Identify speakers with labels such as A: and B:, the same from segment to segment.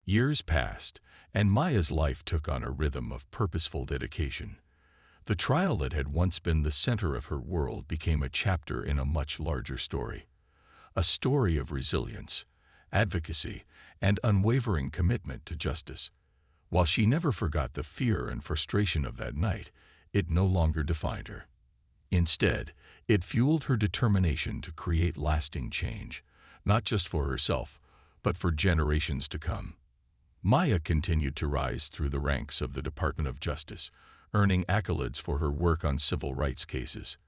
A: Years passed, and Maya's life took on a rhythm of purposeful dedication. The trial that had once been the center of her world became a chapter in a much larger story. A story of resilience, advocacy, and unwavering commitment to justice. While she never forgot the fear and frustration of that night, it no longer defined her. Instead, it fueled her determination to create lasting change, not just for herself, but for generations to come. Maya continued to rise through the ranks of the Department of Justice, earning accolades for her work on civil rights cases.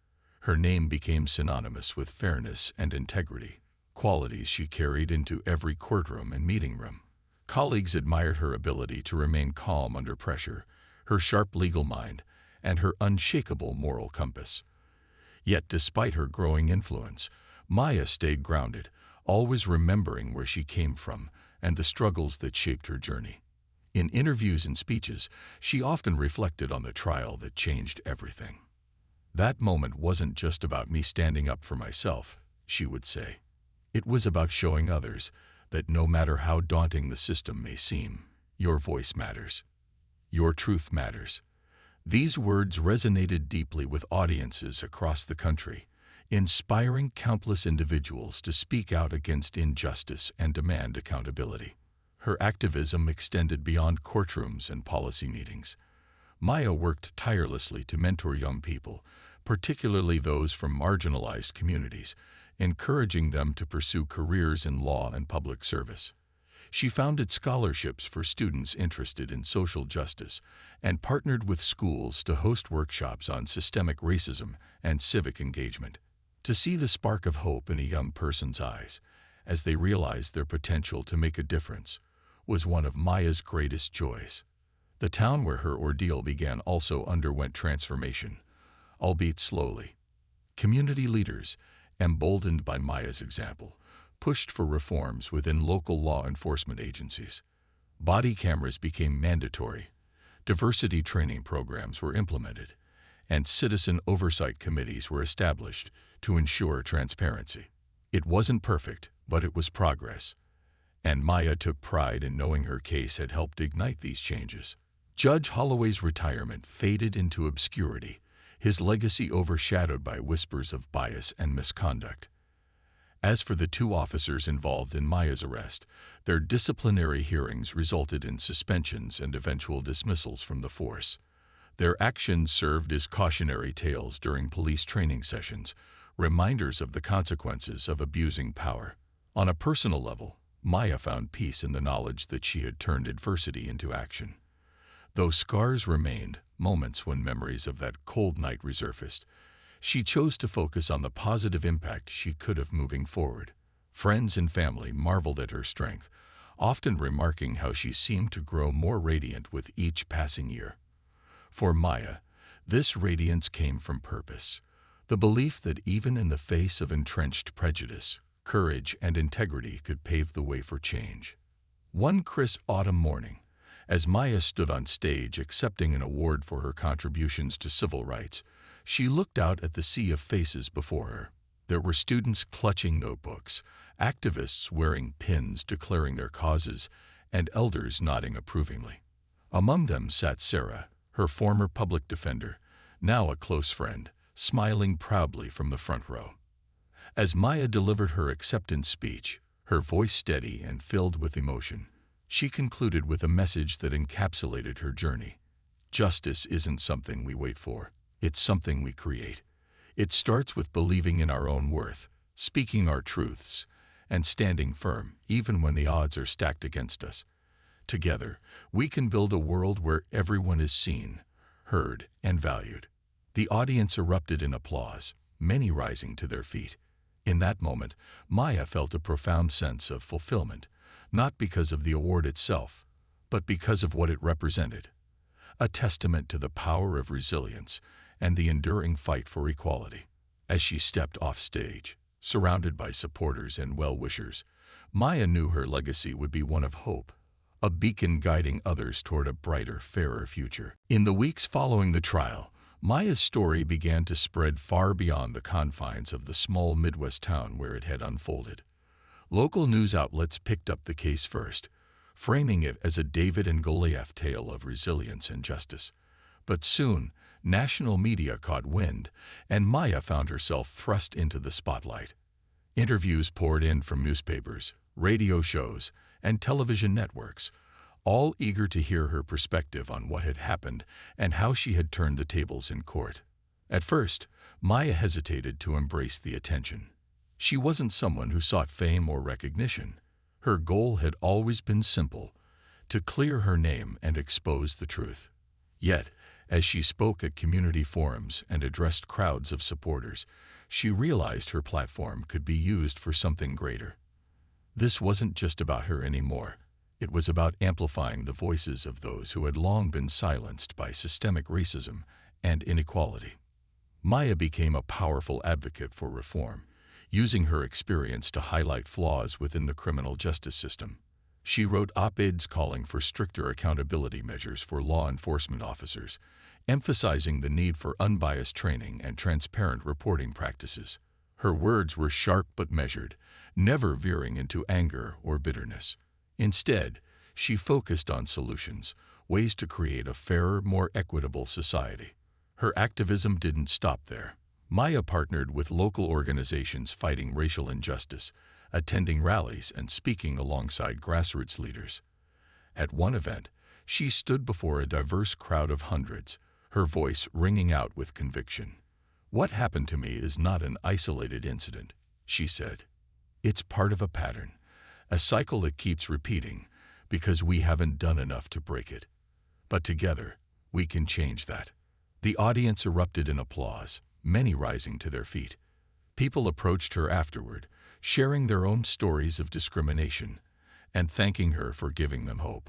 A: Her name became synonymous with fairness and integrity, qualities she carried into every courtroom and meeting room. Colleagues admired her ability to remain calm under pressure, her sharp legal mind, and her unshakable moral compass. Yet despite her growing influence, Maya stayed grounded, always remembering where she came from and the struggles that shaped her journey. In interviews and speeches, she often reflected on the trial that changed everything. "That moment wasn't just about me standing up for myself," she would say. "It was about showing others that no matter how daunting the system may seem, your voice matters. Your truth matters." These words resonated deeply with audiences across the country, inspiring countless individuals to speak out against injustice and demand accountability. Her activism extended beyond courtrooms and policy meetings. Maya worked tirelessly to mentor young people, particularly those from marginalized communities, encouraging them to pursue careers in law and public service. She founded scholarships for students interested in social justice and partnered with schools to host workshops on systemic racism and civic engagement. To see the spark of hope in a young person's eyes, as they realized their potential to make a difference, was one of Maya's greatest joys. The town where her ordeal began also underwent transformation, albeit slowly. Community leaders, emboldened by Maya's example, pushed for reforms within local law enforcement agencies. Body cameras became mandatory, diversity training programs were implemented, and citizen oversight committees were established to ensure transparency. It wasn't perfect, but it was progress, and Maya took pride in knowing her case had helped ignite these changes. Judge Holloway's retirement faded into obscurity, his legacy overshadowed by whispers of bias and misconduct. As for the two officers involved in Maya's arrest, their disciplinary hearings resulted in suspensions and eventual dismissals from the force. Their actions served as cautionary tales during police training sessions, reminders of the consequences of abusing power. On a personal level, Maya found peace in the knowledge that she had turned adversity into action. Though scars remained, moments when memories of that cold night resurfaced, she chose to focus on the positive impact she could have moving forward. Friends and family marveled at her strength, often remarking how she seemed to grow more radiant with each passing year. For Maya, this radiance came from purpose, the belief that even in the face of entrenched prejudice, courage and integrity could pave the way for change. One crisp autumn morning, as Maya stood on stage accepting an award for her contributions to civil rights, she looked out at the sea of faces before her. There were students clutching notebooks, activists wearing pins declaring their causes, and elders nodding approvingly. Among them sat Sarah, her former public defender, now a close friend, smiling proudly from the front row. As Maya delivered her acceptance speech, her voice steady and filled with emotion, she concluded with a message that encapsulated her journey. Justice isn't something we wait for. It's something we create. It starts with believing in our own worth, speaking our truths, and standing firm even when the odds are stacked against us. Together, we can build a world where everyone is seen, heard, and valued. The audience erupted in applause, many rising to their feet. In that moment, Maya felt a profound sense of fulfillment, not because of the award itself, but because of what it represented. A testament to the power of resilience and the enduring fight for equality. As she stepped off stage, surrounded by supporters and well-wishers, Maya knew her legacy would be one of hope, a beacon guiding others toward a brighter, fairer future. In the weeks following the trial, Maya's story began to spread far beyond the confines of the small Midwest town where it had unfolded. Local news outlets picked up the case first, framing it as a David and Goliath tale of resilience and justice. But soon, national media caught wind, and Maya found herself thrust into the spotlight. Interviews poured in from newspapers, radio shows, and television networks, all eager to hear her perspective on what had happened and how she had turned the tables in court. At first, Maya hesitated to embrace the attention. She wasn't someone who sought fame or recognition. Her goal had always been simple: to clear her name and expose the truth. Yet, as she spoke at community forums and addressed crowds of supporters, she realized her platform could be used for something greater. This wasn't just about her anymore. It was about amplifying the voices of those who had long been silenced by systemic racism and inequality. Maya became a powerful advocate for reform, using her experience to highlight flaws within the criminal justice system. She wrote op-eds calling for stricter accountability measures for law enforcement officers, emphasizing the need for unbiased training and transparent reporting practices. Her words were sharp but measured, never veering into anger or bitterness. Instead, she focused on solutions, ways to create a fairer, more equitable society. Her activism didn't stop there. Maya partnered with local organizations fighting racial injustice, attending rallies and speaking alongside grassroots leaders. At one event, she stood before a diverse crowd of hundreds, her voice ringing out with conviction. "What happened to me is not an isolated incident," she said. "It's part of a pattern, a cycle that keeps repeating because we haven't done enough to break it. But together, we can change that." The audience erupted in applause, many rising to their feet. People approached her afterward, sharing their own stories of discrimination and thanking her for giving them hope.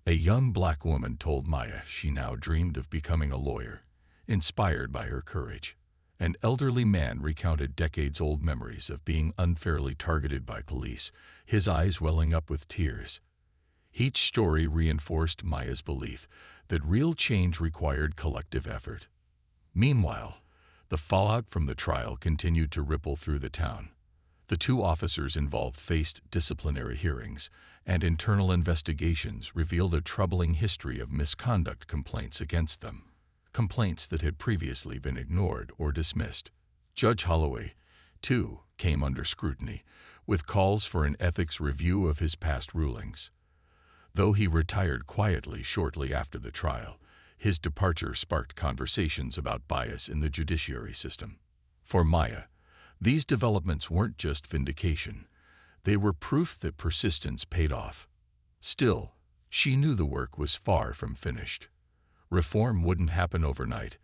A: A young black woman told Maya she now dreamed of becoming a lawyer, inspired by her courage. An elderly man recounted decades-old memories of being unfairly targeted by police, his eyes welling up with tears. Each story reinforced Maya's belief that real change required collective effort. Meanwhile, the fallout from the trial continued to ripple through the town. The two officers involved faced disciplinary hearings, and internal investigations revealed a troubling history of misconduct complaints against them, complaints that had previously been ignored or dismissed. Judge Holloway, too, came under scrutiny, with calls for an ethics review of his past rulings. Though he retired quietly shortly after the trial, his departure sparked conversations about bias in the judiciary system. For Maya, these developments weren't just vindication. They were proof that persistence paid off. Still, she knew the work was far from finished. Reform wouldn't happen overnight,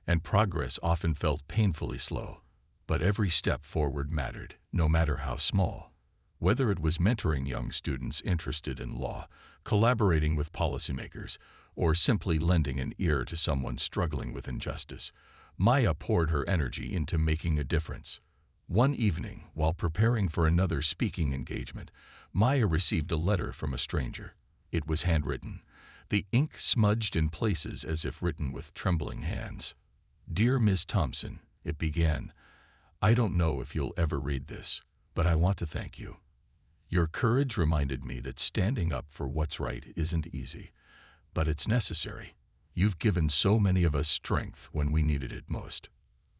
A: and progress often felt painfully slow. But every step forward mattered, no matter how small. Whether it was mentoring young students interested in law, collaborating with policymakers, or simply lending an ear to someone struggling with injustice, Maya poured her energy into making a difference. One evening, while preparing for another speaking engagement, Maya received a letter from a stranger. It was handwritten, the ink smudged in places as if written with trembling hands. "Dear Miss Thompson," it began, "I don't know if you'll ever read this, but I want to thank you. Your courage reminded me that standing up for what's right isn't easy, but it's necessary. You've given so many of us strength when we needed it most."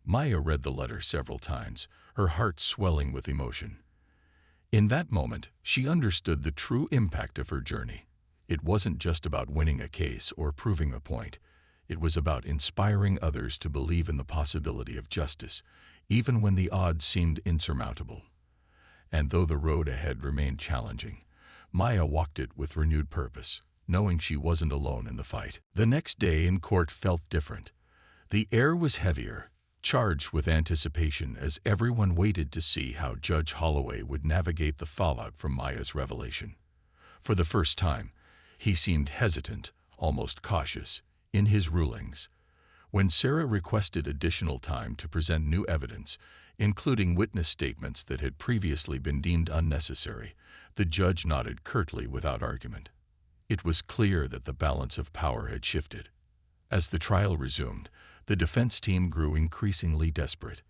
A: Maya read the letter several times, her heart swelling with emotion. In that moment, she understood the true impact of her journey. It wasn't just about winning a case or proving a point. It was about inspiring others to believe in the possibility of justice, even when the odds seemed insurmountable. And though the road ahead remained challenging, Maya walked it with renewed purpose, knowing she wasn't alone in the fight. The next day in court felt different. The air was heavier, charged with anticipation as everyone waited to see how Judge Holloway would navigate the fallout from Maya's revelation. For the first time, he seemed hesitant, almost cautious, in his rulings. When Sarah requested additional time to present new evidence, including witness statements that had previously been deemed unnecessary, the judge nodded curtly without argument. It was clear that the balance of power had shifted. As the trial resumed, the defense team grew increasingly desperate.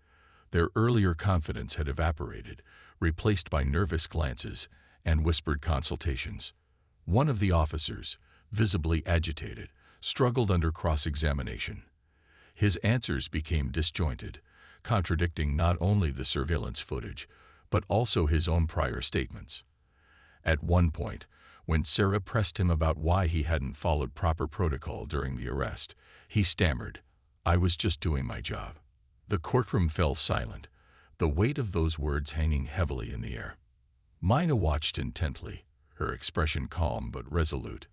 A: Their earlier confidence had evaporated, replaced by nervous glances and whispered consultations. One of the officers, visibly agitated, struggled under cross-examination. His answers became disjointed, contradicting not only the surveillance footage, but also his own prior statements. At one point, when Sarah pressed him about why he hadn't followed proper protocol during the arrest, he stammered, "I was just doing my job." The courtroom fell silent, the weight of those words hanging heavily in the air. Maya watched intently, her expression calm but resolute.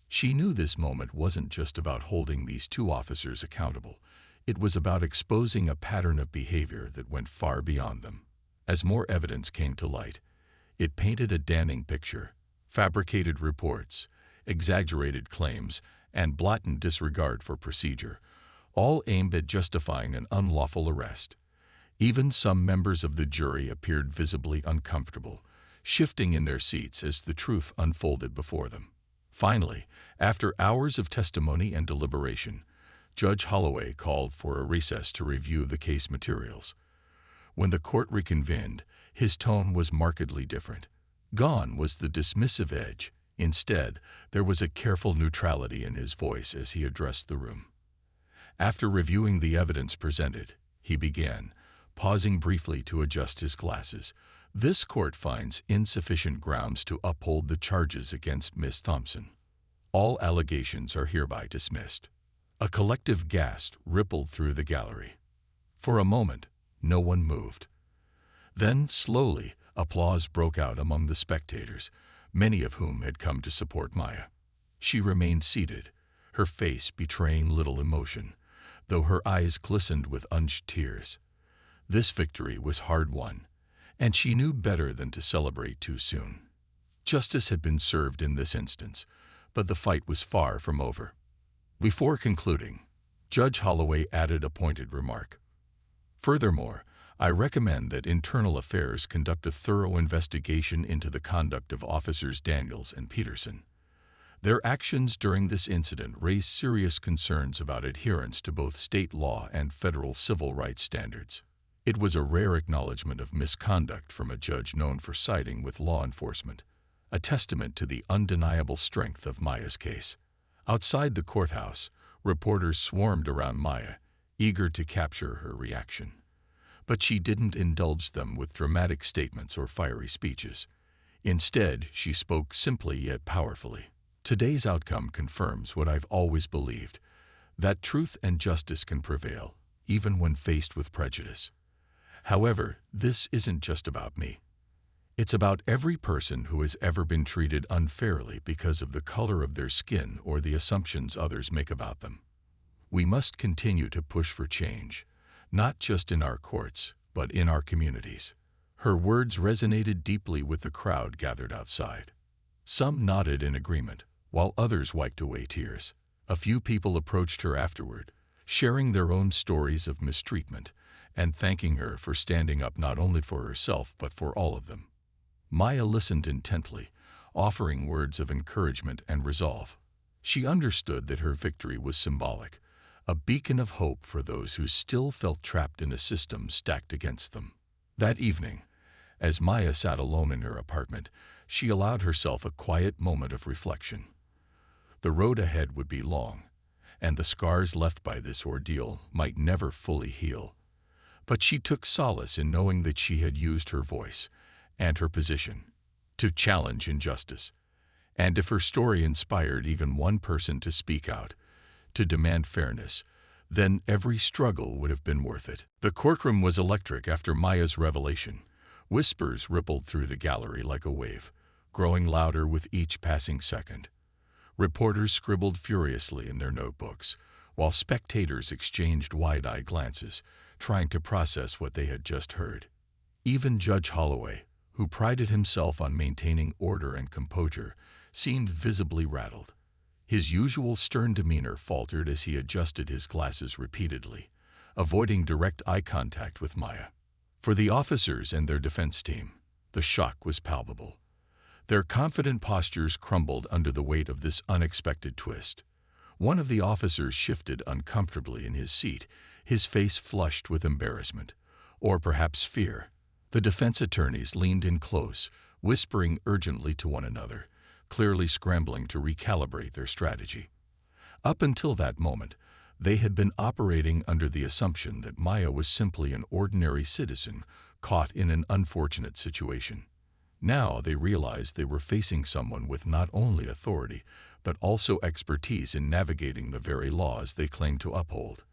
A: She knew this moment wasn't just about holding these two officers accountable. It was about exposing a pattern of behavior that went far beyond them. As more evidence came to light, it painted a damning picture. Fabricated reports, exaggerated claims, and blatant disregard for procedure, all aimed at justifying an unlawful arrest. Even some members of the jury appeared visibly uncomfortable, shifting in their seats as the truth unfolded before them. Finally, after hours of testimony and deliberation, Judge Holloway called for a recess to review the case materials. When the court reconvened, his tone was markedly different. Gone was the dismissive edge. Instead, there was a careful neutrality in his voice as he addressed the room. After reviewing the evidence presented, he began, pausing briefly to adjust his glasses. This court finds insufficient grounds to uphold the charges against Miss Thompson. All allegations are hereby dismissed. A collective gasp rippled through the gallery. For a moment, no one moved. Then, slowly, applause broke out among the spectators, many of whom had come to support Maya. She remained seated, her face betraying little emotion, though her eyes glistened with unshed tears. This victory was hard-won, and she knew better than to celebrate too soon. Justice had been served in this instance, but the fight was far from over. Before concluding, Judge Holloway added a pointed remark. "Furthermore, I recommend that Internal Affairs conduct a thorough investigation into the conduct of Officers Daniels and Peterson. Their actions during this incident raise serious concerns about adherence to both state law and federal civil rights standards." It was a rare acknowledgement of misconduct from a judge known for siding with law enforcement, a testament to the undeniable strength of Maya's case. Outside the courthouse, reporters swarmed around Maya, eager to capture her reaction. But she didn't indulge them with dramatic statements or fiery speeches. Instead, she spoke simply yet powerfully. "Today's outcome confirms what I've always believed, that truth and justice can prevail, even when faced with prejudice. However, this isn't just about me. It's about every person who has ever been treated unfairly because of the color of their skin or the assumptions others make about them. We must continue to push for change, not just in our courts, but in our communities." Her words resonated deeply with the crowd gathered outside. Some nodded in agreement, while others wiped away tears. A few people approached her afterward, sharing their own stories of mistreatment and thanking her for standing up not only for herself but for all of them. Maya listened intently, offering words of encouragement and resolve. She understood that her victory was symbolic, a beacon of hope for those who still felt trapped in a system stacked against them. That evening, as Maya sat alone in her apartment, she allowed herself a quiet moment of reflection. The road ahead would be long, and the scars left by this ordeal might never fully heal. But she took solace in knowing that she had used her voice and her position to challenge injustice. And if her story inspired even one person to speak out, to demand fairness, then every struggle would have been worth it. The courtroom was electric after Maya's revelation. Whispers rippled through the gallery like a wave, growing louder with each passing second. Reporters scribbled furiously in their notebooks, while spectators exchanged wide-eyed glances, trying to process what they had just heard. Even Judge Holloway, who prided himself on maintaining order and composure, seemed visibly rattled. His usual stern demeanor faltered as he adjusted his glasses repeatedly, avoiding direct eye contact with Maya. For the officers and their defense team, the shock was palpable. Their confident postures crumbled under the weight of this unexpected twist. One of the officers shifted uncomfortably in his seat, his face flushed with embarrassment, or perhaps fear. The defense attorneys leaned in close, whispering urgently to one another, clearly scrambling to recalibrate their strategy. Up until that moment, they had been operating under the assumption that Maya was simply an ordinary citizen caught in an unfortunate situation. Now they realized they were facing someone with not only authority, but also expertise in navigating the very laws they claimed to uphold.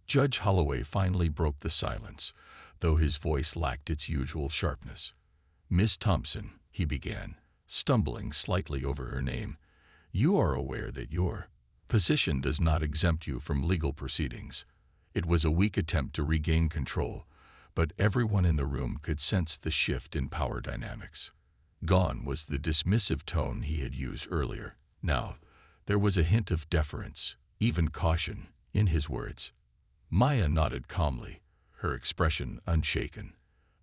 A: Judge Holloway finally broke the silence, though his voice lacked its usual sharpness. "Miss Thompson," he began, stumbling slightly over her name, "you are aware that your position does not exempt you from legal proceedings." It was a weak attempt to regain control, but everyone in the room could sense the shift in power dynamics. Gone was the dismissive tone he had used earlier. Now, there was a hint of deference, even caution, in his words. Maya nodded calmly, her expression unshaken.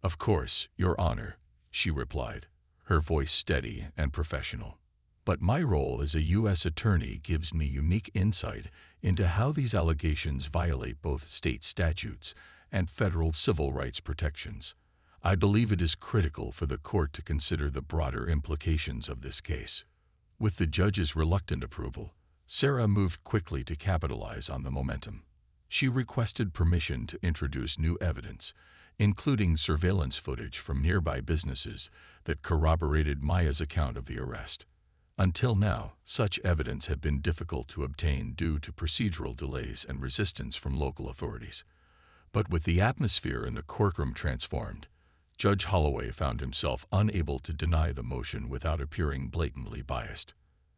A: "Of course, Your Honor," she replied, her voice steady and professional. "But my role as a U.S. attorney gives me unique insight into how these allegations violate both state statutes and federal civil rights protections. I believe it is critical for the court to consider the broader implications of this case." With the judge's reluctant approval, Sarah moved quickly to capitalize on the momentum. She requested permission to introduce new evidence, including surveillance footage from nearby businesses that corroborated Maya's account of the arrest. Until now, such evidence had been difficult to obtain due to procedural delays and resistance from local authorities. But with the atmosphere in the courtroom transformed, Judge Holloway found himself unable to deny the motion without appearing blatantly biased.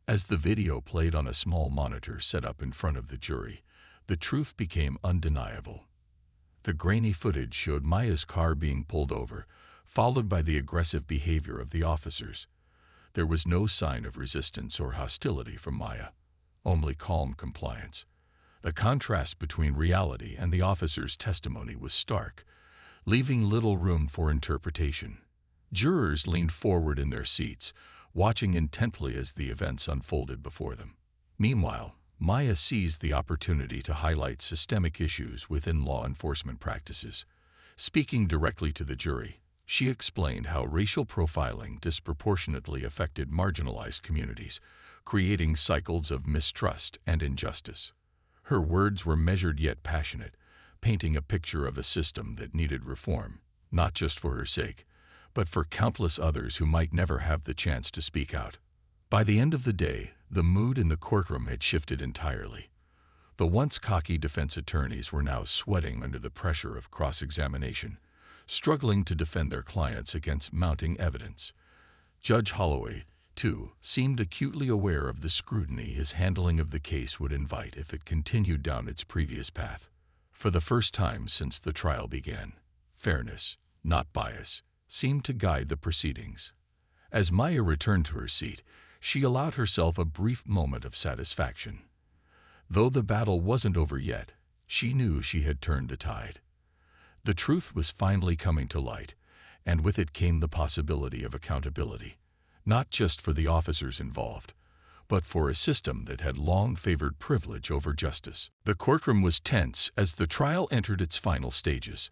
A: As the video played on a small monitor set up in front of the jury, the truth became undeniable. The grainy footage showed Maya's car being pulled over, followed by the aggressive behavior of the officers. There was no sign of resistance or hostility from Maya, only calm compliance. The contrast between reality and the officer's testimony was stark, leaving little room for interpretation. Jurors leaned forward in their seats, watching intently as the events unfolded before them. Meanwhile, Maya seized the opportunity to highlight systemic issues within law enforcement practices. Speaking directly to the jury, she explained how racial profiling disproportionately affected marginalized communities, creating cycles of mistrust and injustice. Her words were measured yet passionate, painting a picture of a system that needed reform, not just for her sake, but for countless others who might never have the chance to speak out. By the end of the day, the mood in the courtroom had shifted entirely. The once cocky defense attorneys were now sweating under the pressure of cross-examination, struggling to defend their clients against mounting evidence. Judge Holloway, too, seemed acutely aware of the scrutiny his handling of the case would invite if it continued down its previous path. For the first time since the trial began, fairness, not bias, seemed to guide the proceedings. As Maya returned to her seat, she allowed herself a brief moment of satisfaction. Though the battle wasn't over yet, she knew she had turned the tide. The truth was finally coming to light, and with it came the possibility of accountability, not just for the officers involved, but for a system that had long favored privilege over justice. The courtroom was tense as the trial entered its final stages.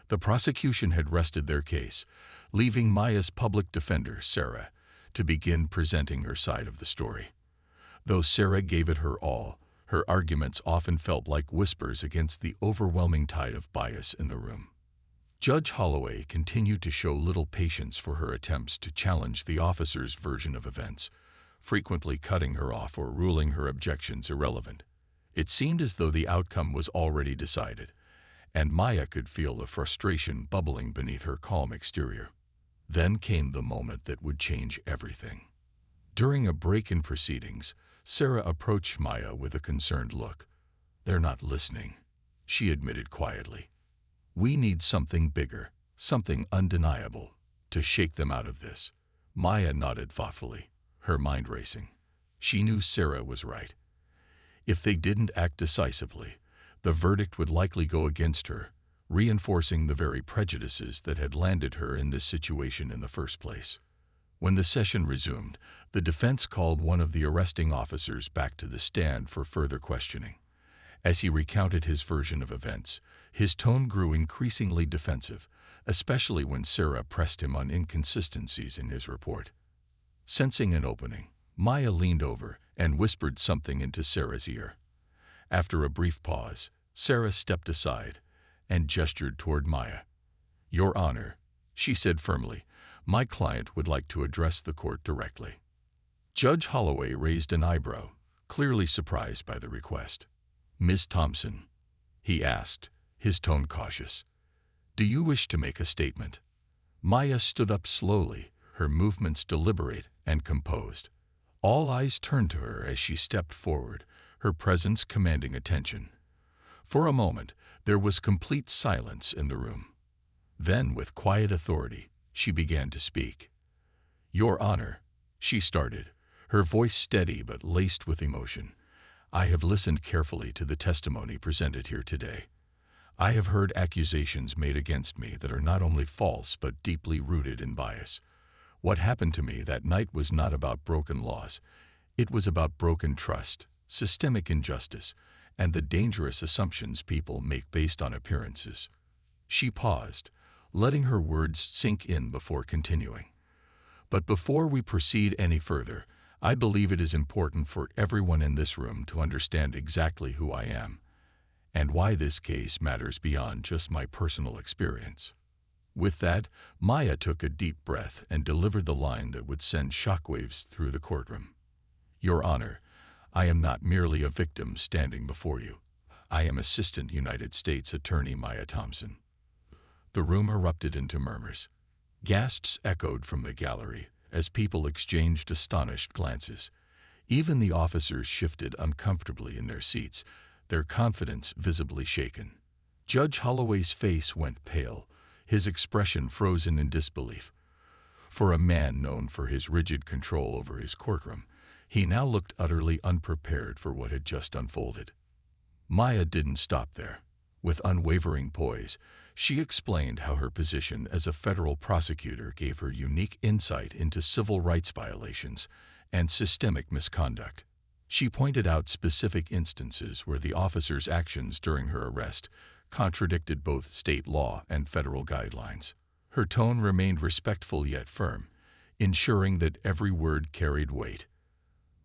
A: The prosecution had rested their case, leaving Maya's public defender, Sarah, to begin presenting her side of the story. Though Sarah gave it her all, her arguments often felt like whispers against the overwhelming tide of bias in the room. Judge Holloway continued to show little patience for her attempts to challenge the officer's version of events, frequently cutting her off or ruling her objections irrelevant. It seemed as though the outcome was already decided, and Maya could feel the frustration bubbling beneath her calm exterior. Then came the moment that would change everything. During a break in proceedings, Sarah approached Maya with a concerned look. "They're not listening," she admitted quietly. "We need something bigger, something undeniable, to shake them out of this." Maya nodded thoughtfully, her mind racing. She knew Sarah was right. If they didn't act decisively, the verdict would likely go against her, reinforcing the very prejudices that had landed her in this situation in the first place. When the session resumed, the defense called one of the arresting officers back to the stand for further questioning. As he recounted his version of events, his tone grew increasingly defensive, especially when Sarah pressed him on inconsistencies in his report. Sensing an opening, Maya leaned over and whispered something into Sarah's ear. After a brief pause, Sarah stepped aside and gestured toward Maya. "Your Honor," she said firmly, "my client would like to address the court directly." Judge Holloway raised an eyebrow, clearly surprised by the request. "Miss Thompson," he asked, his tone cautious, "do you wish to make a statement?" Maya stood up slowly, her movements deliberate and composed. All eyes turned to her as she stepped forward, her presence commanding attention. For a moment, there was complete silence in the room. Then, with quiet authority, she began to speak. "Your Honor," she started, her voice steady but laced with emotion, "I have listened carefully to the testimony presented here today. I have heard accusations made against me that are not only false but deeply rooted in bias. What happened to me that night was not about broken laws. It was about broken trust, systemic injustice, and the dangerous assumptions people make based on appearances." She paused, letting her words sink in before continuing. "But before we proceed any further, I believe it is important for everyone in this room to understand exactly who I am, and why this case matters beyond just my personal experience." With that, Maya took a deep breath and delivered the line that would send shockwaves through the courtroom. "Your Honor, I am not merely a victim standing before you. I am Assistant United States Attorney Maya Thompson." The room erupted into murmurs. Gasps echoed from the gallery as people exchanged astonished glances. Even the officers shifted uncomfortably in their seats, their confidence visibly shaken. Judge Holloway's face went pale, his expression frozen in disbelief. For a man known for his rigid control over his courtroom, he now looked utterly unprepared for what had just unfolded. Maya didn't stop there. With unwavering poise, she explained how her position as a federal prosecutor gave her unique insight into civil rights violations and systemic misconduct. She pointed out specific instances where the officer's actions during her arrest contradicted both state law and federal guidelines. Her tone remained respectful yet firm, ensuring that every word carried weight.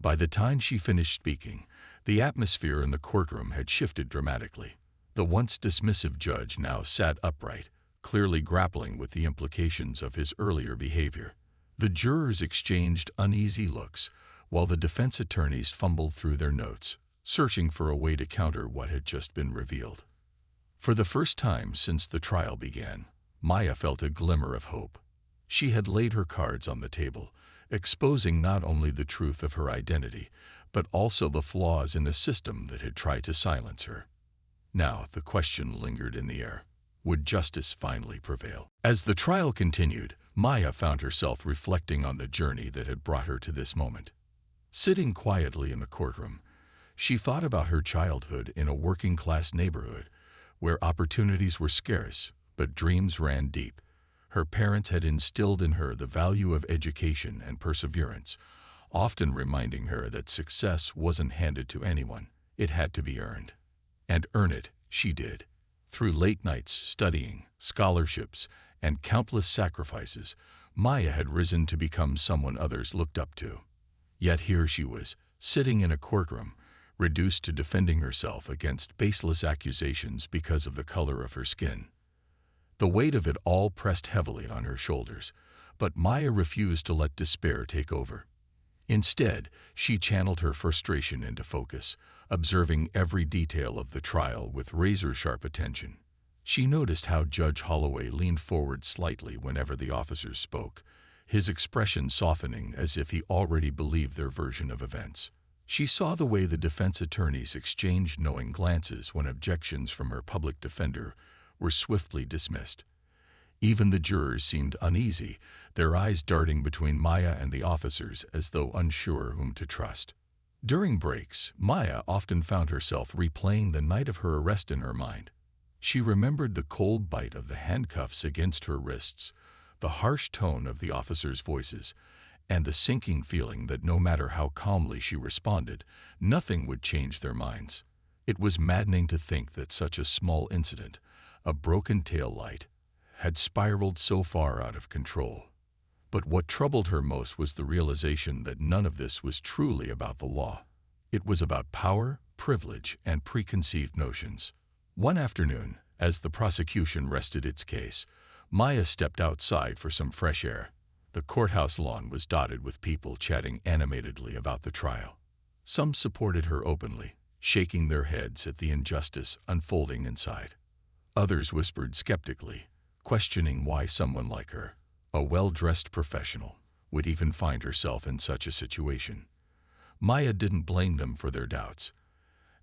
A: By the time she finished speaking, the atmosphere in the courtroom had shifted dramatically. The once dismissive judge now sat upright, clearly grappling with the implications of his earlier behavior. The jurors exchanged uneasy looks, while the defense attorneys fumbled through their notes, searching for a way to counter what had just been revealed. For the first time since the trial began, Maya felt a glimmer of hope. She had laid her cards on the table, exposing not only the truth of her identity, but also the flaws in a system that had tried to silence her. Now the question lingered in the air. Would justice finally prevail? As the trial continued, Maya found herself reflecting on the journey that had brought her to this moment. Sitting quietly in the courtroom, she thought about her childhood in a working-class neighborhood where opportunities were scarce, but dreams ran deep. Her parents had instilled in her the value of education and perseverance, often reminding her that success wasn't handed to anyone, it had to be earned. And earn it she did. Through late nights studying, scholarships, and countless sacrifices, Maya had risen to become someone others looked up to. Yet here she was, sitting in a courtroom, reduced to defending herself against baseless accusations because of the color of her skin. The weight of it all pressed heavily on her shoulders, but Maya refused to let despair take over. Instead, she channeled her frustration into focus, observing every detail of the trial with razor-sharp attention. She noticed how Judge Holloway leaned forward slightly whenever the officers spoke, his expression softening as if he already believed their version of events. She saw the way the defense attorneys exchanged knowing glances when objections from her public defender were swiftly dismissed. Even the jurors seemed uneasy, their eyes darting between Maya and the officers as though unsure whom to trust. During breaks, Maya often found herself replaying the night of her arrest in her mind. She remembered the cold bite of the handcuffs against her wrists, the harsh tone of the officers' voices, and the sinking feeling that no matter how calmly she responded, nothing would change their minds. It was maddening to think that such a small incident, a broken tail light, had spiraled so far out of control. But what troubled her most was the realization that none of this was truly about the law. It was about power, privilege, and preconceived notions. One afternoon, as the prosecution rested its case, Maya stepped outside for some fresh air. The courthouse lawn was dotted with people chatting animatedly about the trial. Some supported her openly, shaking their heads at the injustice unfolding inside. Others whispered skeptically, questioning why someone like her, a well-dressed professional, would even find herself in such a situation. Maya didn't blame them for their doubts.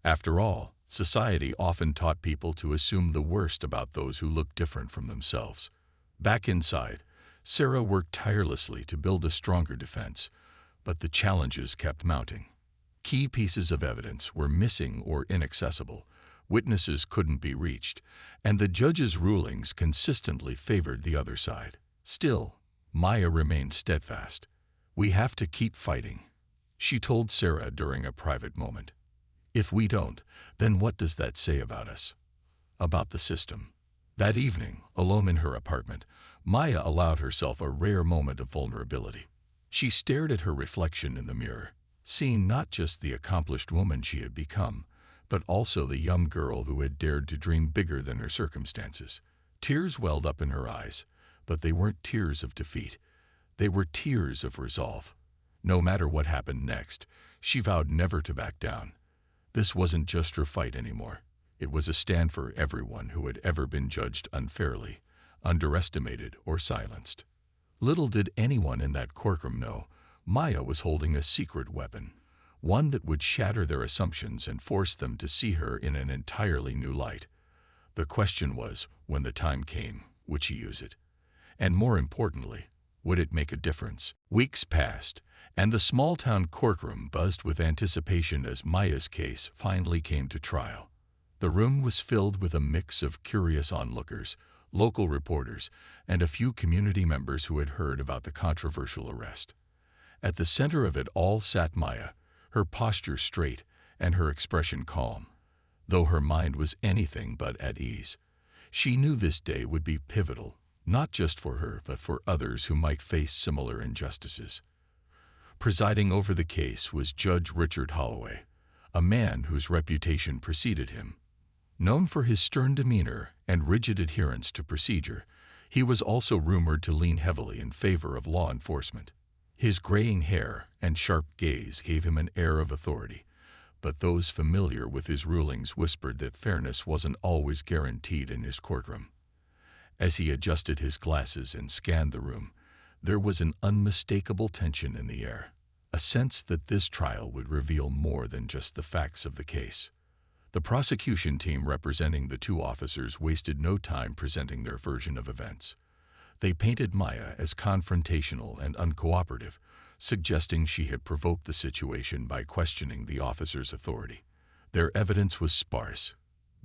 A: After all, society often taught people to assume the worst about those who looked different from themselves. Back inside, Sarah worked tirelessly to build a stronger defense, but the challenges kept mounting. Key pieces of evidence were missing or inaccessible, witnesses couldn't be reached, and the judge's rulings consistently favored the other side. Still, Maya remained steadfast. "We have to keep fighting," she told Sarah during a private moment. "If we don't, then what does that say about us? About the system?" That evening, alone in her apartment, Maya allowed herself a rare moment of vulnerability. She stared at her reflection in the mirror, seeing not just the accomplished woman she had become, but also the young girl who had dared to dream bigger than her circumstances. Tears welled up in her eyes, but they weren't tears of defeat. They were tears of resolve. No matter what happened next, she vowed never to back down. This wasn't just her fight anymore. It was a stand for everyone who had ever been judged unfairly, underestimated, or silenced. Little did anyone in that courtroom know, Maya was holding a secret weapon, one that would shatter their assumptions and force them to see her in an entirely new light. The question was, when the time came, would she use it? And more importantly, would it make a difference? Weeks passed, and the small-town courtroom buzzed with anticipation as Maya's case finally came to trial. The room was filled with a mix of curious onlookers, local reporters, and a few community members who had heard about the controversial arrest. At the center of it all sat Maya, her posture straight and her expression calm. Though her mind was anything but at ease, she knew this day would be pivotal, not just for her, but for others who might face similar injustices. Presiding over the case was Judge Richard Holloway, a man whose reputation preceded him. Known for his stern demeanor and rigid adherence to procedure, he was also rumored to lean heavily in favor of law enforcement. His graying hair and sharp gaze gave him an air of authority, but those familiar with his rulings whispered that fairness wasn't always guaranteed in his courtroom. As he adjusted his glasses and scanned the room, there was an unmistakable tension in the air, a sense that this trial would reveal more than just the facts of the case. The prosecution team representing the two officers wasted no time presenting their version of events. They painted Maya as confrontational and uncooperative, suggesting she had provoked the situation by questioning the officer's authority. Their evidence was sparse.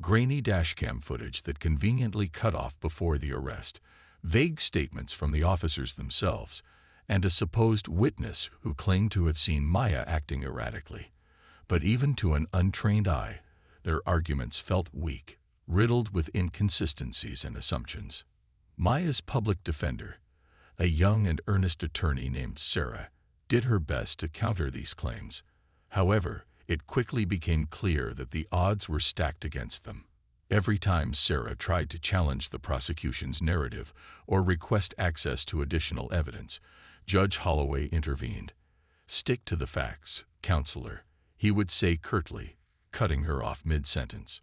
A: Grainy dashcam footage that conveniently cut off before the arrest, vague statements from the officers themselves, and a supposed witness who claimed to have seen Maya acting erratically. But even to an untrained eye, their arguments felt weak, riddled with inconsistencies and assumptions. Maya's public defender, a young and earnest attorney named Sarah, did her best to counter these claims. However, it quickly became clear that the odds were stacked against them. Every time Sarah tried to challenge the prosecution's narrative or request access to additional evidence, Judge Holloway intervened. "Stick to the facts, counselor," he would say curtly, cutting her off mid-sentence.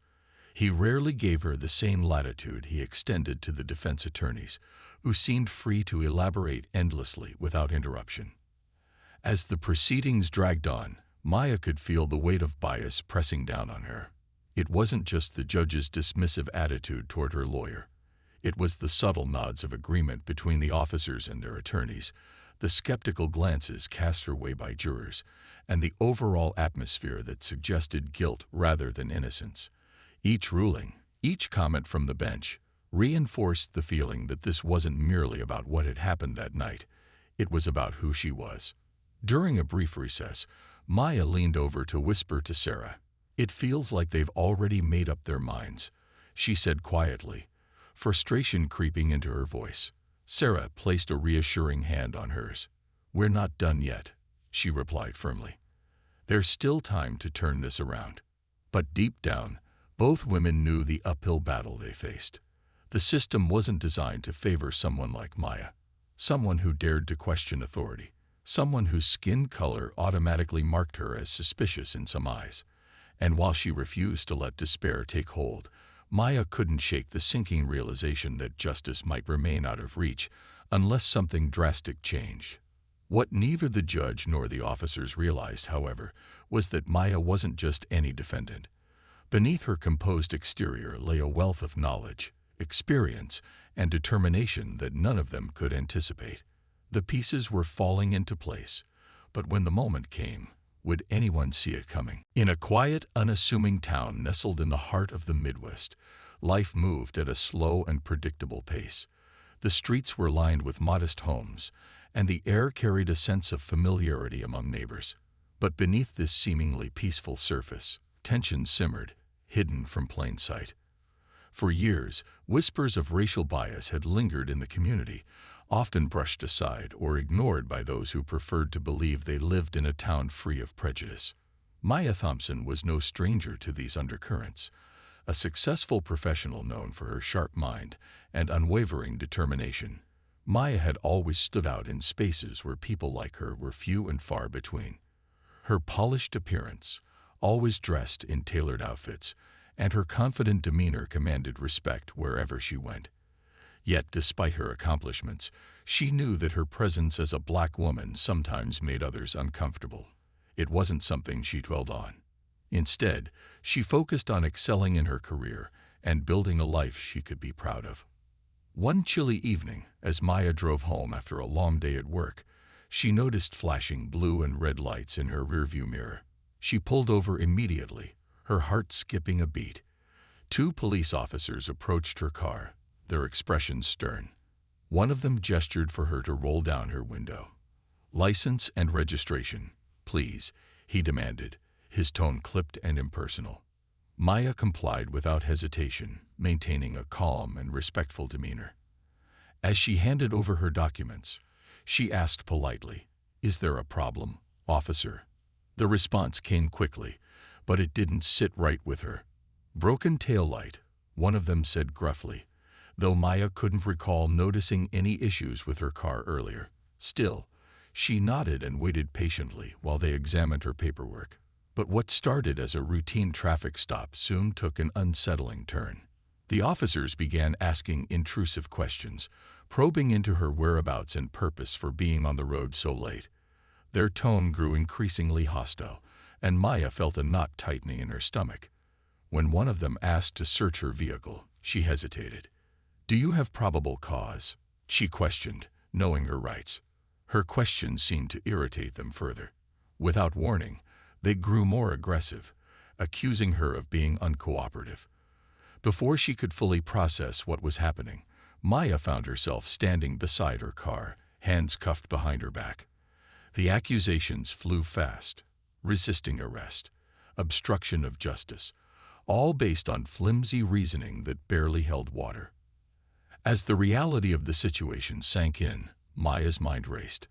A: He rarely gave her the same latitude he extended to the defense attorneys, who seemed free to elaborate endlessly without interruption. As the proceedings dragged on, Maya could feel the weight of bias pressing down on her. It wasn't just the judge's dismissive attitude toward her lawyer. It was the subtle nods of agreement between the officers and their attorneys, the skeptical glances cast her way by jurors, and the overall atmosphere that suggested guilt rather than innocence. Each ruling, each comment from the bench, reinforced the feeling that this wasn't merely about what had happened that night. It was about who she was. During a brief recess, Maya leaned over to whisper to Sarah. "It feels like they've already made up their minds," she said quietly, frustration creeping into her voice. Sarah placed a reassuring hand on hers. "We're not done yet," she replied firmly. "There's still time to turn this around." But deep down, both women knew the uphill battle they faced. The system wasn't designed to favor someone like Maya, someone who dared to question authority, someone whose skin color automatically marked her as suspicious in some eyes. And while she refused to let despair take hold, Maya couldn't shake the sinking realization that justice might remain out of reach unless something drastic changed. What neither the judge nor the officers realized, however, was that Maya wasn't just any defendant. Beneath her composed exterior lay a wealth of knowledge, experience, and determination that none of them could anticipate. The pieces were falling into place, but when the moment came, would anyone see it coming? In a quiet, unassuming town nestled in the heart of the Midwest, life moved at a slow and predictable pace. The streets were lined with modest homes, and the air carried a sense of familiarity among neighbors. But beneath this seemingly peaceful surface, tension simmered, hidden from plain sight. For years, whispers of racial bias had lingered in the community, often brushed aside or ignored by those who preferred to believe they lived in a town free of prejudice. Maya Thompson was no stranger to these undercurrents. A successful professional known for her sharp mind and unwavering determination, Maya had always stood out in spaces where people like her were few and far between. Her polished appearance, always dressed in tailored outfits, and her confident demeanor commanded respect wherever she went. Yet, despite her accomplishments, she knew that her presence as a black woman sometimes made others uncomfortable. It wasn't something she dwelled on. Instead, she focused on excelling in her career and building a life she could be proud of. One chilly evening, as Maya drove home after a long day at work, she noticed flashing blue and red lights in her rearview mirror. She pulled over immediately, her heart skipping a beat. Two police officers approached her car, their expressions stern. One of them gestured for her to roll down her window. "License and registration, please," he demanded, his tone clipped and impersonal. Maya complied without hesitation, maintaining a calm and respectful demeanor. As she handed over her documents, she asked politely, "Is there a problem, officer?" The response came quickly, but it didn't sit right with her. "Broken tail light," one of them said gruffly, though Maya couldn't recall noticing any issues with her car earlier. Still, she nodded and waited patiently while they examined her paperwork. But what started as a routine traffic stop soon took an unsettling turn. The officers began asking intrusive questions, probing into her whereabouts and purpose for being on the road so late. Their tone grew increasingly hostile, and Maya felt a knot tightening in her stomach. When one of them asked to search her vehicle, she hesitated. "Do you have probable cause?" she questioned, knowing her rights. Her question seemed to irritate them further. Without warning, they grew more aggressive, accusing her of being uncooperative. Before she could fully process what was happening, Maya found herself standing beside her car, hands cuffed behind her back. The accusations flew fast: resisting arrest, obstruction of justice, all based on flimsy reasoning that barely held water. As the reality of the situation sank in, Maya's mind raced.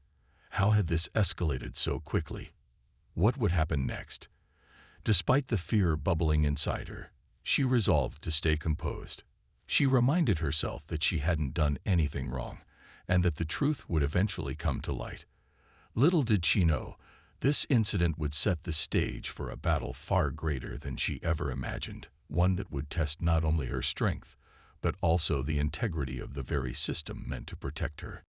A: How had this escalated so quickly? What would happen next? Despite the fear bubbling inside her, she resolved to stay composed. She reminded herself that she hadn't done anything wrong, and that the truth would eventually come to light. Little did she know, this incident would set the stage for a battle far greater than she ever imagined, one that would test not only her strength, but also the integrity of the very system meant to protect her.